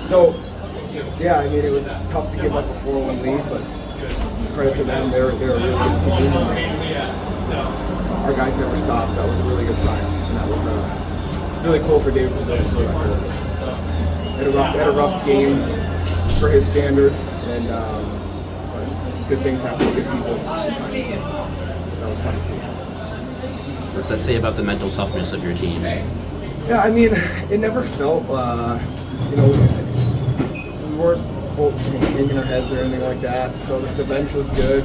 So, yeah, I mean, it was tough to give up a 4-1 lead, but credit to them, they're a really good team. Our guys never stopped. That was a really good sign, and that was really cool for David Brazil. Had a rough game for his standards, and good things happen to good people. That was fun to see. What's that say about the mental toughness of your team? Yeah, I mean, it never felt, we weren't hanging our heads or anything like that. So the bench was good.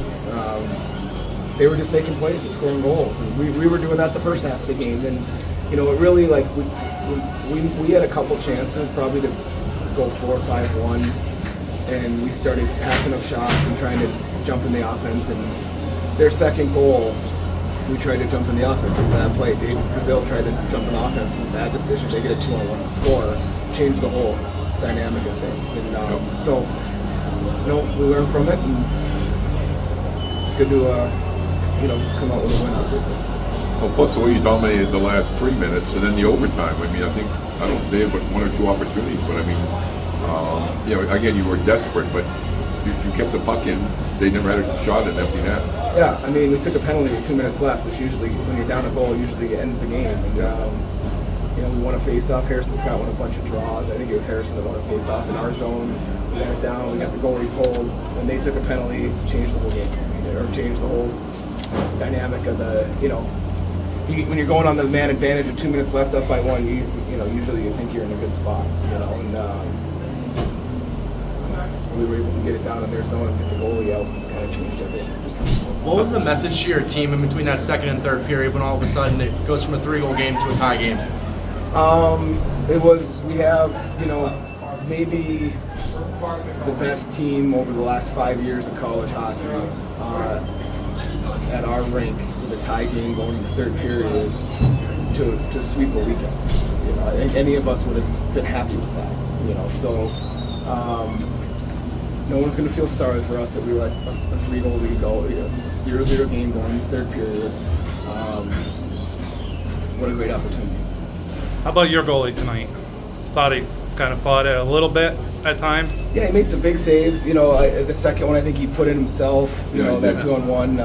They were just making plays and scoring goals, and we were doing that the first half of the game. And it really we had a couple chances probably to go 4-5-1, and we started passing up shots and trying to jump in the offense. And their second goal, we tried to jump in the offense with that play. Brazil tried to jump in offense with that decision. They get a 2-on-1 score, change the whole dynamic of things. And we learned from it, and it's good to come out with a win, obviously. Well, plus the way you dominated the last 3 minutes, and then the overtime. I mean, they had one or two opportunities, but I mean, again, you were desperate, but you kept the puck in. They never had a shot at an empty net. Yeah, I mean, we took a penalty with 2 minutes left, which usually, when you're down a goal, usually ends the game. And, we won a face-off. Harrison Scott won a bunch of draws. I think it was Harrison that won a face-off in our zone. We got it down. We got the goalie pulled. And they took a penalty, changed the whole game, or changed the whole dynamic of the, when you're going on the man advantage with 2 minutes left up by one, usually you think you're in a good spot, and we were able to get it down in their zone and get the goalie out and kind of changed everything. What was the message to your team in between that second and third period when all of a sudden it goes from a 3-goal game to a tie game? We have, maybe the best team over the last 5 years of college hockey at our rink with a tie game going in the third period to sweep a weekend. Any of us would have been happy with that. So no one's going to feel sorry for us that we let a 3-goal lead go. It's a 0-0 game going in the third period. What a great opportunity. How about your goalie tonight? Thought he kind of fought it a little bit at times. Yeah, he made some big saves. The second one I think he put in himself. That 2-on-1.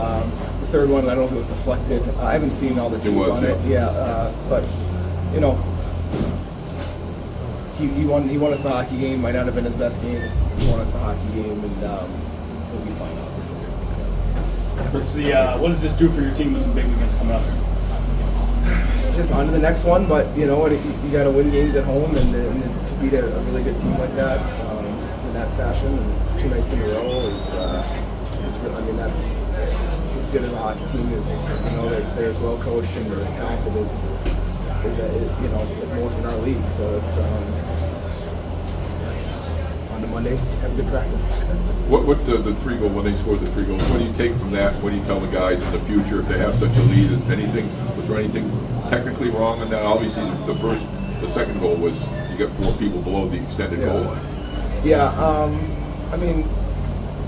The third one I don't know if it was deflected. I haven't seen all the tape on it. Yeah, but he won us the hockey game. Might not have been his best game. He won us the hockey game, and he'll be fine, obviously. What does this do for your team with some big weekends coming up? Just on to the next one, but you got to win games at home, and to beat a really good team like that in that fashion, and 2 nights in a row is really, I mean, that's as good as a hockey team is. They're as well coached and they're as talented as most in our league. So it's on to Monday, have a good practice. What the 3-goal, when they scored the 3 goals, what do you take from that? What do you tell the guys in the future if they have such a lead? Was there anything technically wrong in that? Obviously, the second goal was you got 4 people below the extended goal line. Yeah, I mean,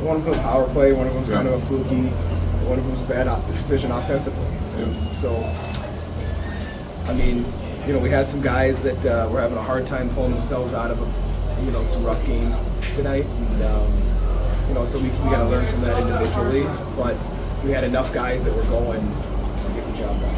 one of them was a power play, one of them was kind of a fluky, one of them was a bad decision offensively. Yeah. So, I mean, we had some guys that were having a hard time pulling themselves out of some rough games tonight, and so we got to learn from that individually. But we had enough guys that were going to get the job done.